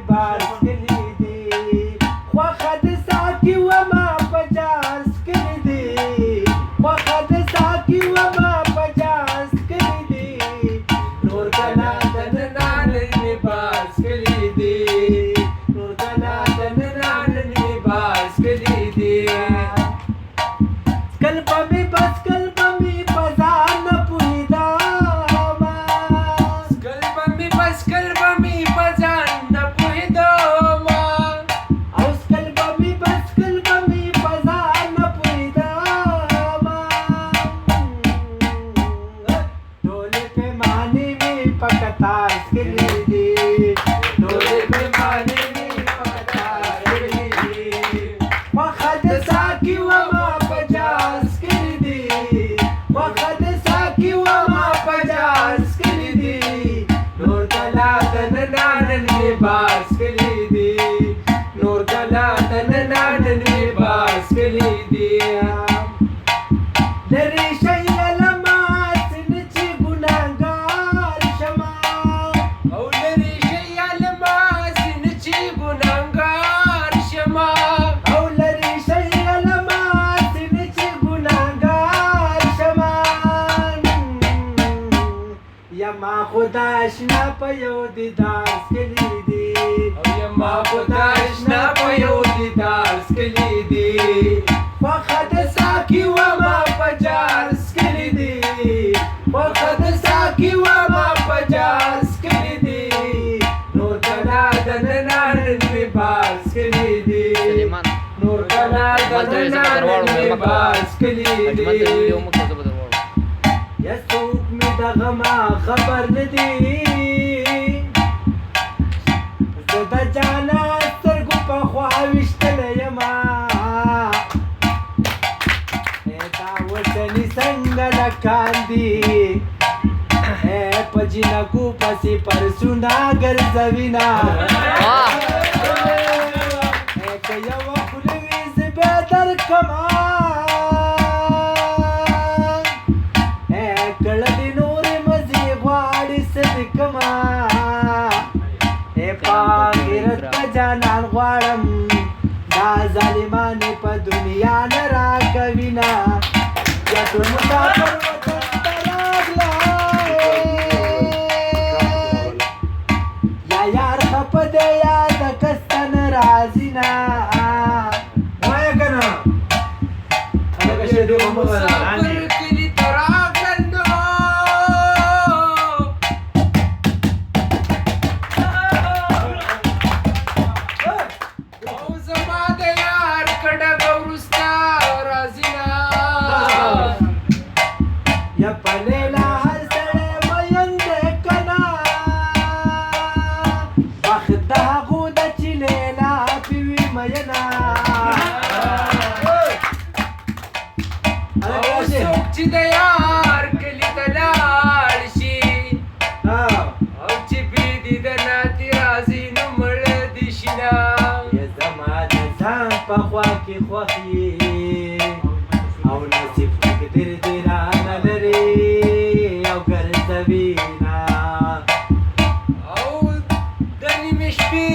باز کلی دی خوخه د ساقي وما په جاز کلی دی خوخه د ساقي وما په جاز کلی دی نور کنا دننا نرمي باز کلی دی نور کنا دننا نرمي باز کلی دی کلبمی بس کلبمی پزان پویدا کلبمی بس کلبمی پزان پویدا اوس کلبمی بس کلبمی پزان پویدا ډولې پیمانې می پکتاس کلی دی ډولې پیمانې می پکتاس کلی دی خوخه د ساقي وما په جاز کلی دی خوخه د ساقي وما په جاز کلی دی نور کلا دننا نن می باز کلی دی نور کلا دننا نن می باز کلی دی لری شي لما سنچي ګناګار شما او لری شي لما سنچي ګناګار شما او لری شي لما سنچي ګناګار شما یما خدا شنا په یو دیدار کلی دی او یما خدا شنا په یو دیدار کلی دی خوخه د ساقي وما په جاز کلی دی خوخه د ساقي وما په جاز کلی دی نور کلا دننا نرمي باز کلی دی نور کلا دننا نرمي باز کلی دی یا څوک مې دغه ما خبر نه دی زه د جانا سترګو په خوا ویشتلی یما دا وطني څنګه لکان دي په جنکو پسې پرسونه ګرځوینه که یوه خوله وي زه بیا درکمه کله دې نورې مزې غواړي څه دې کمه په غیرت په جانان غواړم دا ظالمانې په دنیا نه راکوینه یا ټول مسافر وطن ته راغلی یا یار خفه دی یا د کسته نه راځي نه وایه که نه هلکه شیدې به مه غواړه یا پلیلا هر سړی مین دی که نه وخت د هغو ده چې لیلا پې وي مینه او څوک چې د یار کلي ته لاړ شي او چې بې دیدنه دې راځي نو مړه دې شي نه یا زما د ځان په خوا کې خوښ یې او نصیب تقدیر دې رانه لري او ګرځوینه او د نیمې شپې